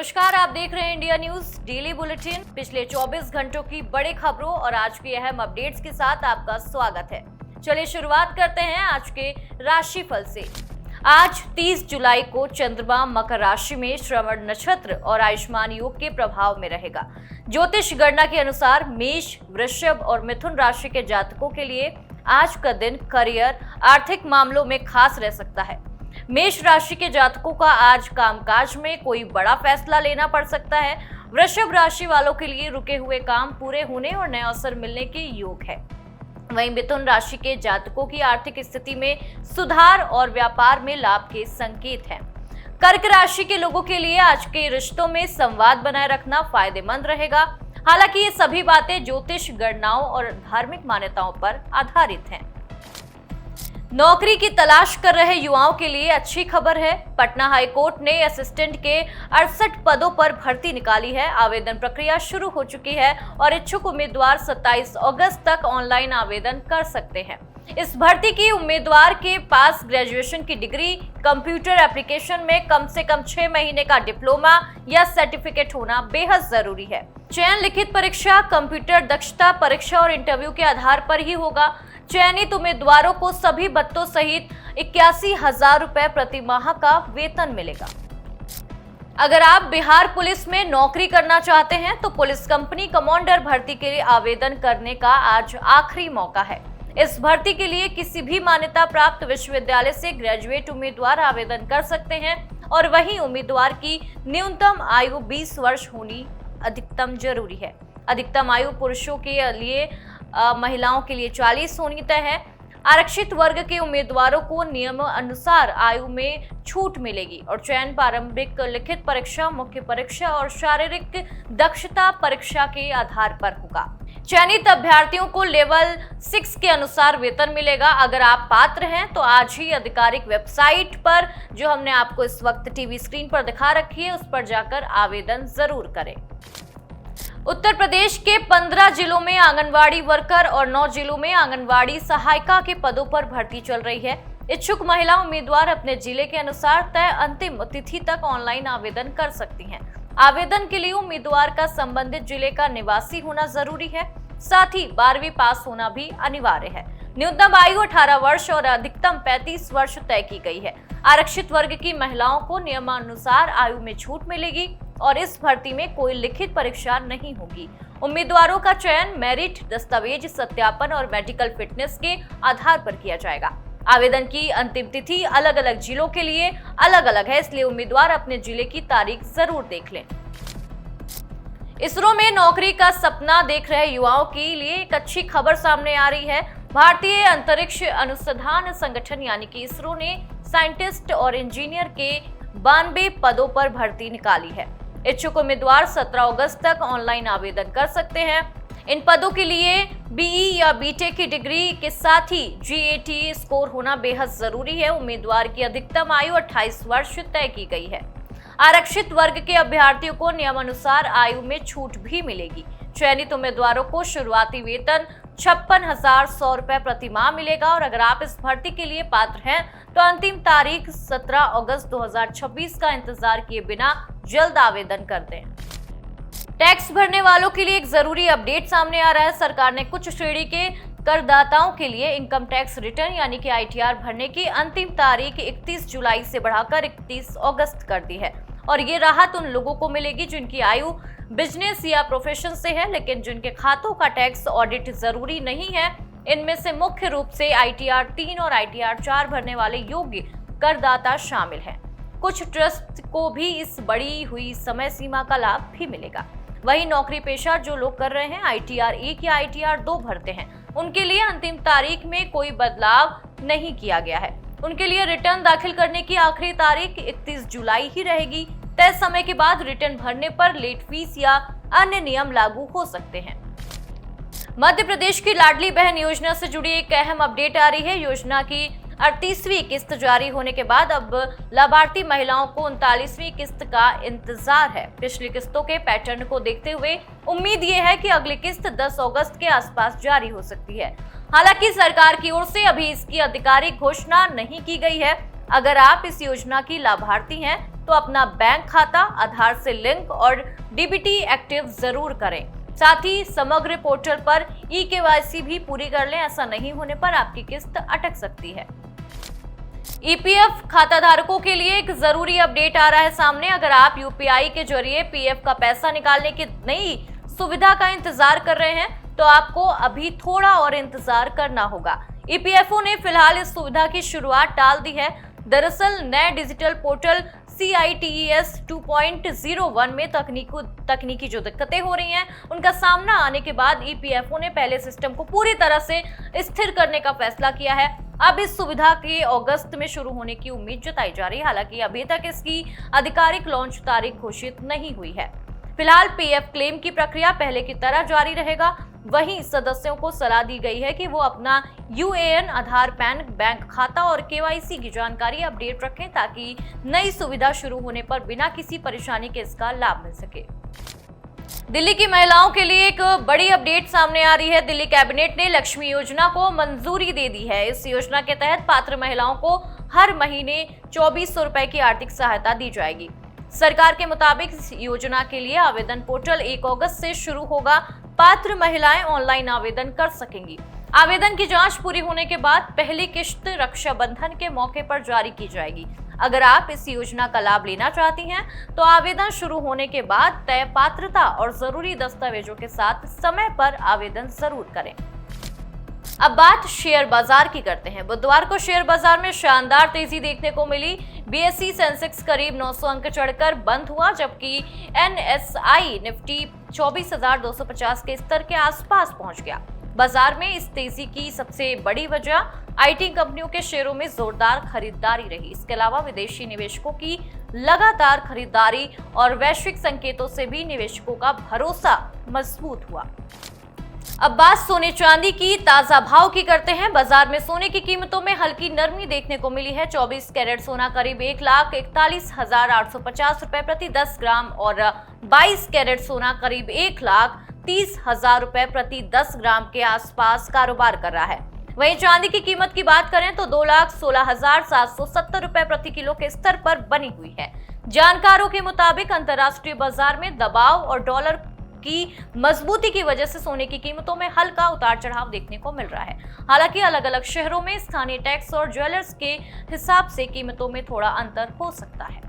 नमस्कार, आप देख रहे हैं इंडिया न्यूज डेली बुलेटिन। पिछले 24 घंटों की बड़ी खबरों और आज की अहम अपडेट्स के साथ आपका स्वागत है। चलिए शुरुआत करते हैं आज के राशिफल से। आज 30 जुलाई को चंद्रमा मकर राशि में श्रवण नक्षत्र और आयुष्मान योग के प्रभाव में रहेगा। ज्योतिष गणना के अनुसार मेष, वृषभ और मिथुन राशि के जातकों के लिए आज का दिन करियर, आर्थिक मामलों में खास रह सकता है। मेष राशि के जातकों का आज कामकाज में कोई बड़ा फैसला लेना पड़ सकता है। वृषभ राशि वालों के लिए रुके हुए काम पूरे होने और नए अवसर मिलने के योग है। वहीं मिथुन राशि के जातकों की आर्थिक स्थिति में सुधार और व्यापार में लाभ के संकेत हैं। कर्क राशि के लोगों के लिए आज के रिश्तों में संवाद बनाए रखना फायदेमंद रहेगा। हालांकि ये सभी बातें ज्योतिष गणनाओं और धार्मिक मान्यताओं पर आधारित हैं। नौकरी की तलाश कर रहे युवाओं के लिए अच्छी खबर है। पटना हाईकोर्ट ने असिस्टेंट के 68 पदों पर भर्ती निकाली है। आवेदन प्रक्रिया शुरू हो चुकी है और इच्छुक उम्मीदवार 27 अगस्त तक ऑनलाइन आवेदन कर सकते हैं। इस भर्ती की उम्मीदवार के पास ग्रेजुएशन की डिग्री, कंप्यूटर एप्लीकेशन में कम से कम 6 महीने का डिप्लोमा या सर्टिफिकेट होना बेहद जरूरी है। चयन लिखित परीक्षा, कंप्यूटर दक्षता परीक्षा और इंटरव्यू के आधार पर ही होगा। चयनित उम्मीदवारों को सभी भत्तों सहित 81,000 रुपए प्रति माह का वेतन मिलेगा। अगर आप बिहार पुलिस में नौकरी करना चाहते हैं तो पुलिस कंपनी कमांडर भर्ती के लिए आवेदन करने का आज आखिरी मौका है। इस भर्ती के लिए किसी भी मान्यता प्राप्त विश्वविद्यालय से ग्रेजुएट उम्मीदवार आवेदन कर सकते हैं और वहीं उम्मीदवार की न्यूनतम आयु 20 वर्ष होनी अधिकतम जरूरी है। अधिकतम आयु पुरुषों के लिए महिलाओं के लिए 40 होनी तय है। आरक्षित वर्ग के उम्मीदवारों को नियम अनुसार आयु में छूट मिलेगी और चयन प्रारंभिक लिखित परीक्षा, मुख्य परीक्षा और शारीरिक दक्षता परीक्षा के आधार पर होगा। चयनित अभ्यर्थियों को लेवल 6 के अनुसार वेतन मिलेगा। अगर आप पात्र हैं तो आज ही आधिकारिक वेबसाइट पर, जो हमने आपको इस वक्त टीवी स्क्रीन पर दिखा रखी है, उस पर जाकर आवेदन जरूर करें। उत्तर प्रदेश के 15 जिलों में आंगनवाड़ी वर्कर और 9 जिलों में आंगनवाड़ी सहायिका के पदों पर भर्ती चल रही है। इच्छुक महिला उम्मीदवार अपने जिले के अनुसार तय अंतिम तिथि तक ऑनलाइन आवेदन कर सकती हैं। आवेदन के लिए उम्मीदवार का संबंधित जिले का निवासी होना जरूरी है। साथ ही 12वीं पास होना भी अनिवार्य है। न्यूनतम आयु 18 वर्ष और अधिकतम 35 वर्ष तय की गई है। आरक्षित वर्ग की महिलाओं को नियमानुसार आयु में छूट मिलेगी और इस भर्ती में कोई लिखित परीक्षा नहीं होगी। उम्मीदवारों का चयन मेरिट, दस्तावेज सत्यापन और मेडिकल फिटनेस के आधार पर किया जाएगा। आवेदन की अंतिम तिथि अलग अलग जिलों के लिए अलग अलग है, इसलिए उम्मीदवार अपने जिले की तारीख जरूर देख लें। इसरो में नौकरी का सपना देख रहे युवाओं के लिए एक अच्छी खबर सामने आ रही है। भारतीय अंतरिक्ष अनुसंधान संगठन यानी कि इसरो ने साइंटिस्ट और इंजीनियर के 92 पदों पर भर्ती निकाली है। इच्छुक उम्मीदवार 17 अगस्त तक ऑनलाइन आवेदन कर सकते हैं। इन पदों के लिए बीई या बीटेक की डिग्री के साथ ही जीएटी स्कोर होना बेहद जरूरी है। उम्मीदवार की अधिकतम आयु 28 वर्ष तय की गई है। आरक्षित वर्ग के अभ्यर्थियों को नियमानुसार आयु में छूट भी मिलेगी। चयनित उम्मीदवारों को शुरुआती वेतन 56,100 रुपए प्रति माह मिलेगा और अगर आप इस भर्ती के लिए पात्र हैं तो अंतिम तारीख 17 अगस्त 2026 का इंतजार किए बिना जल्द आवेदन कर दें। टैक्स भरने वालों के लिए एक जरूरी अपडेट सामने आ रहा है। सरकार ने कुछ श्रेणी के करदाताओं के लिए इनकम टैक्स रिटर्न यानी कि आईटीआर भरने की अंतिम तारीख 31 जुलाई से बढ़ाकर 31 अगस्त कर दी है और ये राहत उन लोगों को मिलेगी जिनकी आयु बिजनेस या प्रोफेशन से है लेकिन जिनके खातों का टैक्स ऑडिट जरूरी नहीं है। इनमें से मुख्य रूप से आईटीआर 3 और आईटीआर 4 भरने वाले योग्य करदाता शामिल हैं। कुछ ट्रस्ट को भी इस बढ़ी हुई समय सीमा का लाभ भी मिलेगा। वहीं नौकरी पेशा जो लोग कर रहे हैं आईटीआर 1 या आईटीआर 2 भरते हैं, उनके लिए अंतिम तारीख में कोई बदलाव नहीं किया गया है। उनके लिए रिटर्न दाखिल करने की आखिरी तारीख 31 जुलाई ही रहेगी। तय समय के बाद रिटर्न भरने पर लेट फीस या अन्य नियम लागू हो सकते हैं। मध्य प्रदेश की लाडली बहन योजना से जुड़ी एक अहम अपडेट आ रही है। योजना की 38वीं किस्त जारी होने के बाद अब लाभार्थी महिलाओं को 39वीं किस्त का इंतजार है। पिछली किस्तों के पैटर्न को देखते हुए उम्मीद ये है कि अगली किस्त 10 अगस्त के आसपास जारी हो सकती है। हालांकि सरकार की ओर से अभी इसकी आधिकारिक घोषणा नहीं की गई है। अगर आप इस योजना की लाभार्थी हैं तो अपना बैंक खाता आधार से लिंक और डीबीटी एक्टिव जरूर करें। साथ ही समग्र पोर्टल पर ई-केवाईसी भी पूरी कर लें, ऐसा नहीं होने पर आपकी किस्त अटक सकती है। ईपीएफ खाता धारकों के लिए एक जरूरी अपडेट आ रहा है सामने। अगर आप यूपीआई के जरिए पीएफ का पैसा निकालने की नई सुविधा का इंतजार कर रहे हैं तो आपको अभी थोड़ा और इंतजार करना होगा। ईपीएफओ ने फिलहाल इस सुविधा की शुरुआत टाल दी है। दरअसल नए डिजिटल पोर्टल CITES 2.01 में तकनीकी जो दिक्कतें हो रही हैं उनका सामना आने के बाद ईपीएफओ ने पहले सिस्टम को पूरी तरह से स्थिर करने का फैसला किया है। अब इस सुविधा के अगस्त में शुरू होने की उम्मीद जताई जा रही है। हालांकि अभी तक इसकी आधिकारिक लॉन्च तारीख घोषित नहीं हुई है। फिलहाल पीएफ क्लेम की प्रक्रिया पहले की तरह जारी रहेगा। वहीं सदस्यों को सलाह दी गई है कि वो अपना यूएएन, आधार, पैन, बैंक खाता और केवाईसी की जानकारी अपडेट रखें ताकि नई सुविधा शुरू होने पर बिना किसी परेशानी के इसका लाभ मिल सके। दिल्ली की महिलाओं के लिए एक बड़ी अपडेट सामने आ रही है। दिल्ली कैबिनेट ने लक्ष्मी योजना को मंजूरी दे दी है। इस योजना के तहत पात्र महिलाओं को हर महीने 2400 रुपए की आर्थिक सहायता दी जाएगी। सरकार के मुताबिक इस योजना के लिए आवेदन पोर्टल 1 अगस्त से शुरू होगा। पात्र महिलाएं ऑनलाइन आवेदन कर सकेंगी। आवेदन की जांच पूरी होने के बाद पहली किश्त रक्षाबंधन के मौके पर जारी की जाएगी। अगर आप इस योजना का लाभ लेना चाहती हैं तो आवेदन शुरू होने के बाद तय पात्रता और जरूरी दस्तावेजों के साथ समय पर आवेदन जरूर करें। अब बात शेयर बाजार की करते हैं। बुधवार को शेयर बाजार में शानदार तेजी देखने को मिली। बीएसई सेंसेक्स करीब 900 अंक चढ़कर बंद हुआ, जबकि एनएसआई निफ्टी 24,250 के स्तर के आसपास पहुंच गया। बाजार में इस तेजी की सबसे बड़ी वजह आईटी कंपनियों के शेयरों में जोरदार खरीदारी रही। इसके अलावा विदेशी निवेशकों की लगातार खरीदारी और वैश्विक संकेतों से भी निवेशकों का भरोसा मजबूत हुआ। अब बात सोने चांदी की ताजा भाव की करते हैं। बाजार में सोने की कीमतों में हल्की नरमी देखने को मिली है। 24 कैरेट सोना करीब 1,41,850 रुपए प्रति 10 ग्राम और 22 कैरेट सोना करीब 1,30,000 रुपए प्रति 10 ग्राम के आसपास कारोबार कर रहा है। वहीं चांदी की कीमत की बात करें तो 2,16,770 रुपए प्रति किलो के स्तर पर बनी हुई है। जानकारों के मुताबिक अंतर्राष्ट्रीय बाजार में दबाव और डॉलर की मजबूती की वजह से सोने की कीमतों में हल्का उतार चढ़ाव देखने को मिल रहा है। हालांकि अलग अलग शहरों में स्थानीय टैक्स और ज्वेलर्स के हिसाब से कीमतों में थोड़ा अंतर हो सकता है।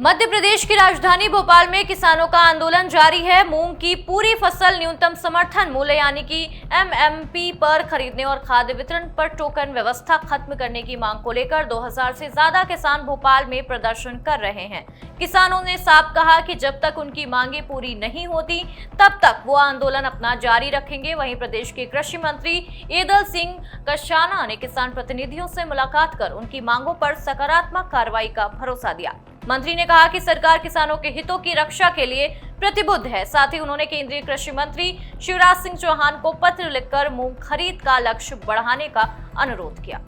मध्य प्रदेश की राजधानी भोपाल में किसानों का आंदोलन जारी है। मूंग की पूरी फसल न्यूनतम समर्थन मूल्य यानी कि एमएमपी पर खरीदने और खाद्य वितरण पर टोकन व्यवस्था खत्म करने की मांग को लेकर 2000 से ज्यादा किसान भोपाल में प्रदर्शन कर रहे हैं। किसानों ने साफ कहा कि जब तक उनकी मांगें पूरी नहीं होती तब तक वो आंदोलन अपना जारी रखेंगे। वहीं प्रदेश के कृषि मंत्री ईदल सिंह कशाना ने किसान प्रतिनिधियों से मुलाकात कर उनकी मांगों पर सकारात्मक कार्रवाई का भरोसा दिया। मंत्री ने कहा कि सरकार किसानों के हितों की रक्षा के लिए प्रतिबद्ध है। साथ ही उन्होंने केंद्रीय कृषि मंत्री शिवराज सिंह चौहान को पत्र लिखकर मूंग खरीद का लक्ष्य बढ़ाने का अनुरोध किया।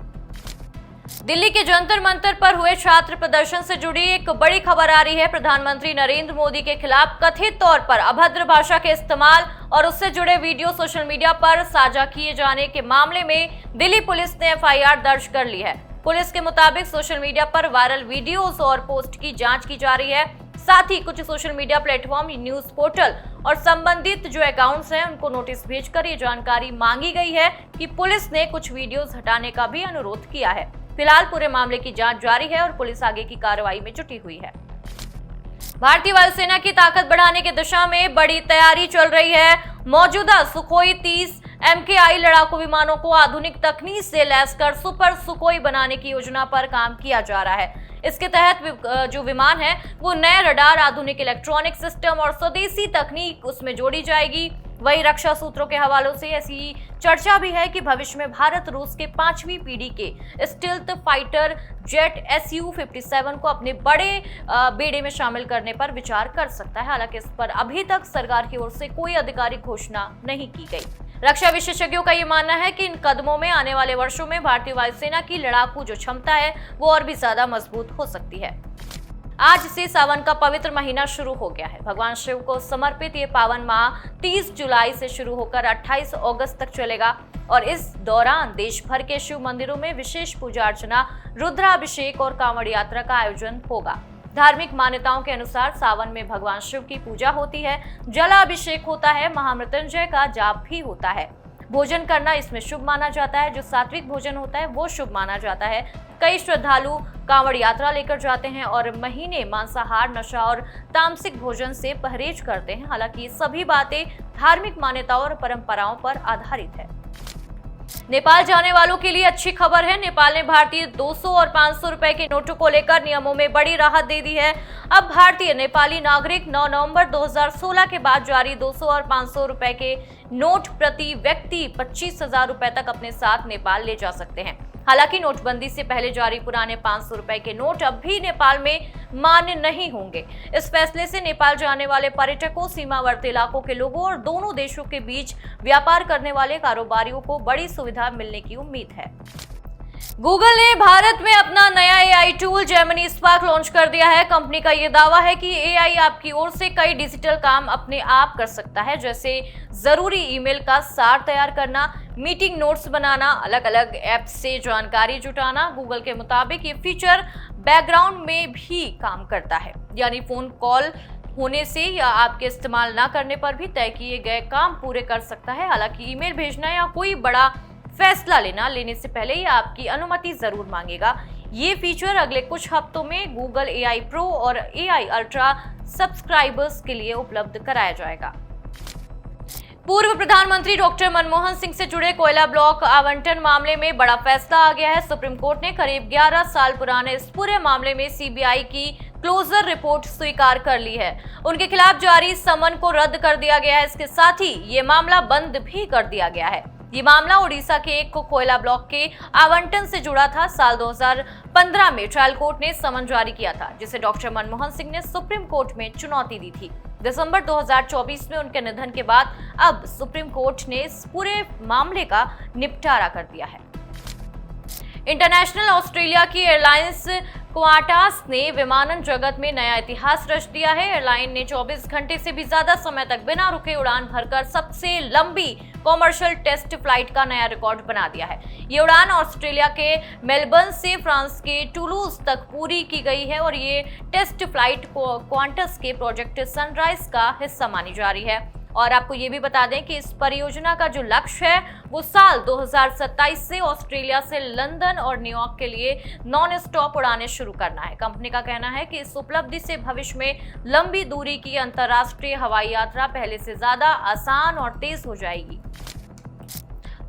दिल्ली के जंतर मंतर पर हुए छात्र प्रदर्शन से जुड़ी एक बड़ी खबर आ रही है। प्रधानमंत्री नरेंद्र मोदी के खिलाफ कथित तौर पर अभद्र भाषा के इस्तेमाल और उससे जुड़े वीडियो सोशल मीडिया पर साझा किए जाने के मामले में दिल्ली पुलिस ने एफआईआर दर्ज कर ली है। पुलिस के मुताबिक सोशल मीडिया पर वायरल वीडियोस और पोस्ट की जांच की जा रही है। साथ ही कुछ social media platform, news portal और संबंधित जो अकाउंट्स हैं उनको नोटिस भेजकर ये जानकारी मांगी गई है कि पुलिस ने कुछ वीडियोस हटाने का भी अनुरोध किया है। फिलहाल पूरे मामले की जांच जारी है और पुलिस आगे की कार्रवाई में जुटी हुई है। भारतीय वायुसेना की ताकत बढ़ाने की दिशा में बड़ी तैयारी चल रही है। मौजूदा सुखोई 30 MKI लड़ाकू विमानों को आधुनिक तकनीक से लैस कर सुपर सुखोई बनाने की योजना पर काम किया जा रहा है। इसके तहत जो विमान है वो नए रडार, आधुनिक इलेक्ट्रॉनिक सिस्टम और स्वदेशी तकनीक उसमें जोड़ी जाएगी। वहीं रक्षा सूत्रों के हवालों से ऐसी चर्चा भी है कि भविष्य में भारत रूस के 5वीं पीढ़ी के स्टील्थ फाइटर जेट Su-57 को अपने बड़े बेड़े में शामिल करने पर विचार कर सकता है। हालांकि इस पर अभी तक सरकार की ओर से कोई आधिकारिक घोषणा नहीं की गई। रक्षा विशेषज्ञों का ये मानना है कि इन कदमों में आने वाले वर्षों में भारतीय वायुसेना की लड़ाकू जो क्षमता है वो और भी ज्यादा मजबूत हो सकती है। आज से सावन का पवित्र महीना शुरू हो गया है। भगवान शिव को समर्पित ये पावन माह 30 जुलाई से शुरू होकर 28 अगस्त तक चलेगा और इस दौरान देश भर के शिव मंदिरों में विशेष पूजा अर्चना, रुद्राभिषेक और कांवड़ यात्रा का आयोजन होगा। धार्मिक मान्यताओं के अनुसार सावन में भगवान शिव की पूजा होती है, जलाभिषेक होता है, महामृत्युंजय का जाप भी होता है। भोजन करना इसमें शुभ माना जाता है। जो सात्विक भोजन होता है वो शुभ माना जाता है। कई श्रद्धालु कांवड़ यात्रा लेकर जाते हैं और महीने मांसाहार, नशा और तामसिक भोजन से परहेज करते हैं। हालांकि सभी बातें धार्मिक मान्यताओं और परंपराओं पर आधारित है। नेपाल जाने वालों के लिए अच्छी खबर है। नेपाल ने भारतीय 200 और 500 रुपए के नोटों को लेकर नियमों में बड़ी राहत दे दी है। अब भारतीय नेपाली नागरिक 9 नवंबर 2016 के बाद जारी 200 और 500 रुपए के नोट प्रति व्यक्ति 25,000 रुपए तक अपने साथ नेपाल ले जा सकते हैं। हालांकि नोटबंदी से पहले जारी पुराने 500 रुपए के नोट अब भी नेपाल में मान्य नहीं होंगे। इस फैसले से नेपाल जाने वाले पर्यटकों, सीमावर्ती इलाकों के लोगों और दोनों देशों के बीच व्यापार करने वाले कारोबारियों को बड़ी सुविधा मिलने की उम्मीद है। गूगल ने भारत में अपना नया AI tool Gemini spark launch कर दिया है। कंपनी का यह दावा है कि एआई आपकी ओर से कई डिजिटल काम अपने आप कर सकता है, जैसे जरूरी ईमेल का सार तैयार करना, मीटिंग नोट्स बनाना, अलग अलग ऐप से जानकारी जुटाना। गूगल के मुताबिक ये फीचर बैकग्राउंड में भी काम करता है, यानी फोन कॉल होने से या आपके इस्तेमाल न करने पर भी तय किए गए काम पूरे कर सकता है। हालांकि ईमेल भेजना या कोई बड़ा फैसला लेने से पहले ये आपकी अनुमति जरूर मांगेगा। ये फीचर अगले कुछ हफ्तों में गूगल एआई प्रो और एआई अल्ट्रा सब्सक्राइबर्स के लिए उपलब्ध कराया जाएगा। पूर्व प्रधानमंत्री डॉक्टर मनमोहन सिंह से जुड़े कोयला ब्लॉक आवंटन मामले में बड़ा फैसला आ गया है। सुप्रीम कोर्ट ने करीब 11 साल पुराने इस पूरे मामले में सीबीआई की क्लोजर रिपोर्ट स्वीकार कर ली है। उनके खिलाफ जारी समन को रद्द कर दिया गया है। इसके साथ ही ये मामला बंद भी कर दिया गया है। ये मामला ओडिशा के एक कोयला ब्लॉक के आवंटन से जुड़ा था। साल 2015 में ट्रायल कोर्ट ने समन जारी किया था, जिसे डॉक्टर मनमोहन सिंह ने सुप्रीम कोर्ट में चुनौती दी थी। दिसंबर 2024 में उनके निधन के बाद अब सुप्रीम कोर्ट ने इस पूरे मामले का निपटारा कर दिया है। इंटरनेशनल ऑस्ट्रेलिया की एयरलाइंस क्वांटास ने विमानन जगत में नया इतिहास रच दिया है। एयरलाइन ने 24 घंटे से भी ज्यादा समय तक बिना रुके उड़ान भरकर सबसे लंबी कॉमर्शियल टेस्ट फ्लाइट का नया रिकॉर्ड बना दिया है। ये उड़ान ऑस्ट्रेलिया के मेलबर्न से फ्रांस के टुलूज तक पूरी की गई है और ये टेस्ट फ्लाइट क्वांटस के प्रोजेक्ट सनराइज का हिस्सा मानी जा रही है। और आपको ये भी बता दें कि इस परियोजना का जो लक्ष्य है वो साल 2027 से ऑस्ट्रेलिया से लंदन और न्यूयॉर्क के लिए नॉन स्टॉप उड़ानें शुरू करना है। कंपनी का कहना है कि इस उपलब्धि से भविष्य में लंबी दूरी की अंतर्राष्ट्रीय हवाई यात्रा पहले से ज्यादा आसान और तेज हो जाएगी।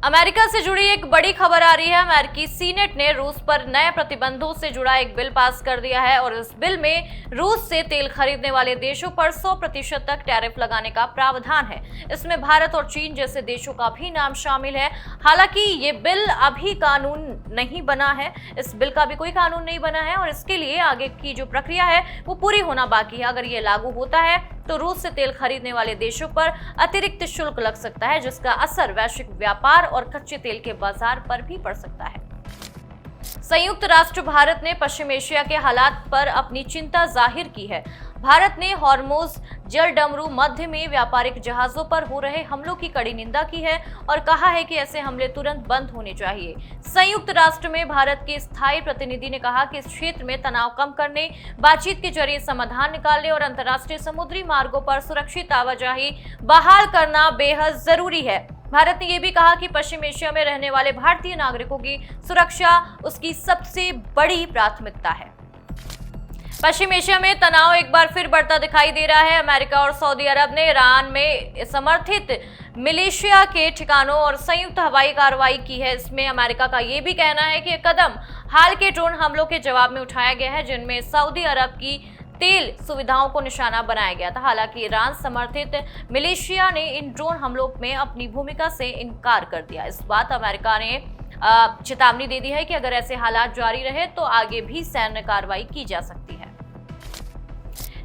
अमेरिका से जुड़ी एक बड़ी खबर आ रही है। अमेरिकी सीनेट ने रूस पर नए प्रतिबंधों से जुड़ा एक बिल पास कर दिया है और इस बिल में रूस से तेल खरीदने वाले देशों पर 100% तक टैरिफ लगाने का प्रावधान है। इसमें भारत और चीन जैसे देशों का भी नाम शामिल है। हालांकि ये बिल अभी कानून नहीं बना है, इस बिल का भी कोई कानून नहीं बना है और इसके लिए आगे की जो प्रक्रिया है वो पूरी होना बाकी है। अगर ये लागू होता है तो रूस से तेल खरीदने वाले देशों पर अतिरिक्त शुल्क लग सकता है, जिसका असर वैश्विक व्यापार और कच्चे तेल के बाजार पर भी पड़ सकता है। संयुक्त राष्ट्र भारत ने पश्चिम एशिया के हालात पर अपनी चिंता जाहिर की है। भारत ने हॉर्मुज जलडमरू मध्य में व्यापारिक जहाजों पर हो रहे हमलों की कड़ी निंदा की है और कहा है कि ऐसे हमले तुरंत बंद होने चाहिए। संयुक्त राष्ट्र में भारत के स्थायी प्रतिनिधि ने कहा कि इस क्षेत्र में तनाव कम करने, बातचीत के जरिए समाधान निकालने और अंतर्राष्ट्रीय समुद्री मार्गों पर सुरक्षित आवाजाही बहाल करना बेहद जरूरी है। भारत ने यह भी कहा कि पश्चिम एशिया में रहने वाले भारतीय नागरिकों की सुरक्षा उसकी सबसे बड़ी प्राथमिकता है। पश्चिम एशिया में तनाव एक बार फिर बढ़ता दिखाई दे रहा है। अमेरिका और सऊदी अरब ने ईरान में समर्थित मिलिशिया के ठिकानों और संयुक्त हवाई कार्रवाई की है। इसमें अमेरिका का ये भी कहना है कि यह कदम हाल के ड्रोन हमलों के जवाब में उठाया गया है, जिनमें सऊदी अरब की तेल सुविधाओं को निशाना बनाया गया था। हालांकि ईरान समर्थित मिलिशिया ने इन ड्रोन हमलों में अपनी भूमिका से इनकार कर दिया। इस बात अमेरिका ने चेतावनी दे दी है कि अगर ऐसे हालात जारी रहे तो आगे भी सैन्य कार्रवाई की जा सकती है।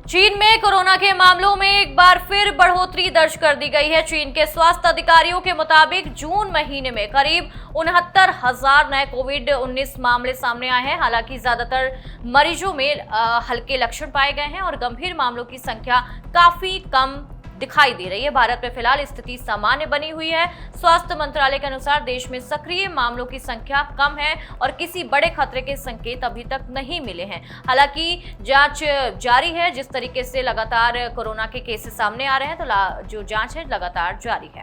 चीन में कोरोना के मामलों में एक बार फिर बढ़ोतरी दर्ज कर दी गई है। चीन के स्वास्थ्य अधिकारियों के मुताबिक जून महीने में करीब 69,000 नए कोविड-19 मामले सामने आए हैं। हालांकि ज्यादातर मरीजों में हल्के लक्षण पाए गए हैं और गंभीर मामलों की संख्या काफी कम दिखाई दे रही है। भारत में फिलहाल स्थिति सामान्य बनी हुई है। स्वास्थ्य मंत्रालय के अनुसार देश में सक्रिय मामलों की संख्या कम है और किसी बड़े खतरे के संकेत अभी तक नहीं मिले हैं। हालांकि जांच जारी है। जिस तरीके से लगातार कोरोना के केसेस सामने आ रहे हैं तो जो जांच है लगातार जारी है।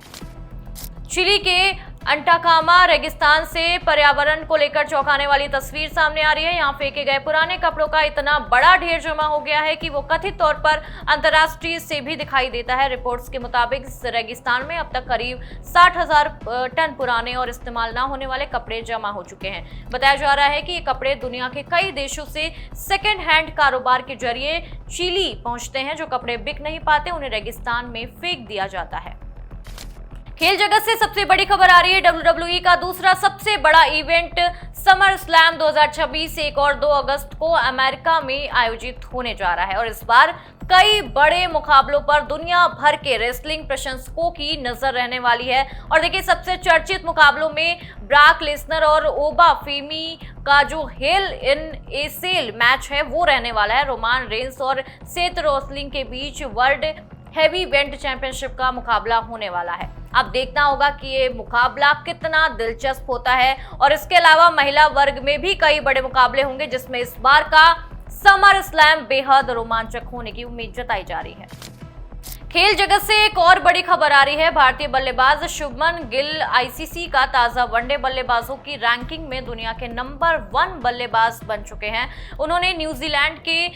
चिली के अंटाकामा रेगिस्तान से पर्यावरण को लेकर चौंकाने वाली तस्वीर सामने आ रही है। यहाँ फेंके गए पुराने कपड़ों का इतना बड़ा ढेर जमा हो गया है कि वो कथित तौर पर अंतर्राष्ट्रीय से भी दिखाई देता है। रिपोर्ट्स के मुताबिक इस रेगिस्तान में अब तक करीब 60,000 टन पुराने और इस्तेमाल न होने वाले कपड़े जमा हो चुके हैं। बताया जा रहा है कि ये कपड़े दुनिया के कई देशों से सेकेंड हैंड कारोबार के जरिए चिली पहुंचते हैं। जो कपड़े बिक नहीं पाते उन्हें रेगिस्तान में फेंक दिया जाता है। खेल जगत से सबसे बड़ी खबर आ रही है। WWE का दूसरा सबसे बड़ा इवेंट समर स्लैम 2026 1 और 2 अगस्त को अमेरिका में आयोजित होने जा रहा है और इस बार कई बड़े मुकाबलों पर दुनिया भर के रेसलिंग प्रशंसकों की नजर रहने वाली है। और देखिए, सबसे चर्चित मुकाबलों में ब्रॉक लेसनर और ओबा फेमी का जो हेल इन ए सेल मैच है वो रहने वाला है। रोमान रेंस और सेथ रोसलिंग के बीच वर्ल्ड हैवी वेट चैंपियनशिप का मुकाबला होने वाला है। अब देखना होगा कि ये मुकाबला कितना दिलचस्प होता है। और इसके अलावा महिला वर्ग में भी कई बड़े मुकाबले होंगे जिसमें इस बार का समर स्लैम बेहद रोमांचक होने की उम्मीद जताई जा रही है। खेल जगत से एक और बड़ी खबर आ रही है। भारतीय बल्लेबाज शुभमन गिल आईसीसी का ताजा वनडे बल्लेबाजों की रैंकिंग में दुनिया के नंबर 1 बल्लेबाज बन चुके हैं। उन्होंने न्यूजीलैंड के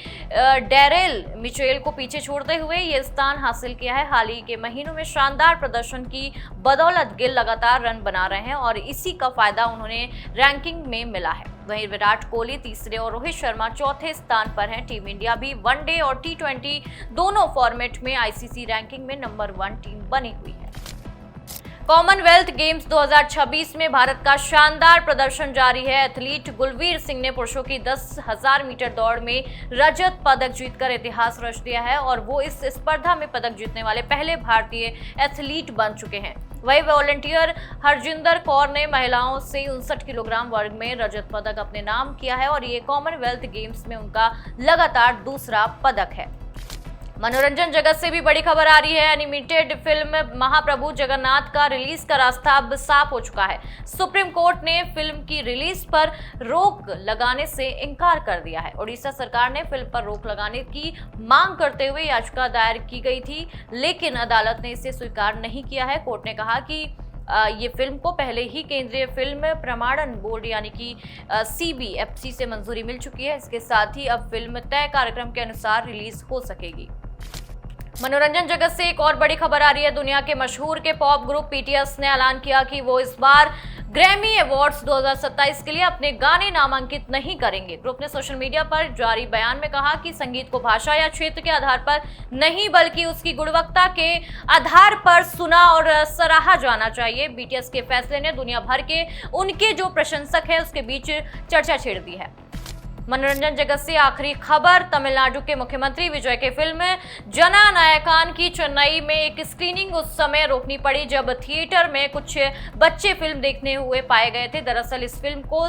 डेरेल मिचेल को पीछे छोड़ते हुए ये स्थान हासिल किया है। हाल ही के महीनों में शानदार प्रदर्शन की बदौलत गिल लगातार रन बना रहे हैं और इसी का फायदा उन्होंने रैंकिंग में मिला है। वहीं विराट कोहली तीसरे और रोहित शर्मा चौथे स्थान पर हैं। टीम इंडिया भी वनडे और T20 दोनों फॉर्मेट में आईसीसी रैंकिंग में नंबर 1 टीम बनी हुई है। कॉमनवेल्थ गेम्स 2026 में भारत का शानदार प्रदर्शन जारी है। एथलीट गुलवीर सिंह ने पुरुषों की 10,000 मीटर दौड़ में रजत पदक जीतकर इतिहास रच दिया है और वो इस स्पर्धा में पदक जीतने वाले पहले भारतीय एथलीट बन चुके हैं। वही वॉलंटियर हरजिंदर कौर ने महिलाओं से 59 किलोग्राम वर्ग में रजत पदक अपने नाम किया है और ये कॉमनवेल्थ गेम्स में उनका लगातार दूसरा पदक है। मनोरंजन जगत से भी बड़ी खबर आ रही है। एनिमेटेड फिल्म महाप्रभु जगन्नाथ का रिलीज का रास्ता अब साफ हो चुका है। सुप्रीम कोर्ट ने फिल्म की रिलीज पर रोक लगाने से इनकार कर दिया है। ओडिशा सरकार ने फिल्म पर रोक लगाने की मांग करते हुए याचिका दायर की गई थी, लेकिन अदालत ने इसे स्वीकार नहीं किया है। कोर्ट ने कहा कि ये फिल्म को पहले ही केंद्रीय फिल्म प्रमाणन बोर्ड यानी कि CBFC से मंजूरी मिल चुकी है। इसके साथ ही अब फिल्म तय कार्यक्रम के अनुसार रिलीज हो सकेगी। मनोरंजन जगत से एक और बड़ी खबर आ रही है। दुनिया के मशहूर के पॉप ग्रुप BTS ने ऐलान किया कि वो इस बार ग्रैमी अवार्ड्स 2027 के लिए अपने गाने नामांकित नहीं करेंगे। ग्रुप ने सोशल मीडिया पर जारी बयान में कहा कि संगीत को भाषा या क्षेत्र के आधार पर नहीं बल्कि उसकी गुणवत्ता के आधार पर सुना और सराहा जाना चाहिए। BTS के फैसले ने दुनिया भर के उनके जो प्रशंसक है उसके बीच चर्चा छेड़ दी है। मनोरंजन जगत से आखिरी खबर, तमिलनाडु के मुख्यमंत्री विजय के फिल्म जननायकन की चेन्नई में एक स्क्रीनिंग उस समय रोकनी पड़ी जब थिएटर में कुछ बच्चे फिल्म देखने हुए पाए गए थे। दरअसल इस फिल्म को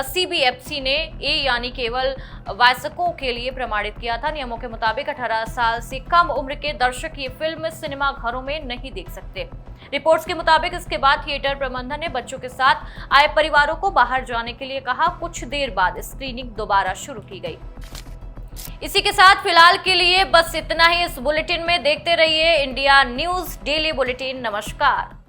CBFC ने A यानी केवल वयस्कों के लिए प्रमाणित किया था। नियमों के मुताबिक 18 साल से कम उम्र के दर्शक ये फिल्म सिनेमा घरों में नहीं देख सकते। रिपोर्ट्स के मुताबिक इसके बाद थिएटर प्रबंधन ने बच्चों के साथ आए परिवारों को बाहर जाने के लिए कहा। कुछ देर बाद स्क्रीनिंग दोबारा शुरू की गई। इसी के साथ फिलहाल के लिए बस इतना ही इस बुलेटिन में। देखते रहिए इंडिया न्यूज डेली बुलेटिन। नमस्कार।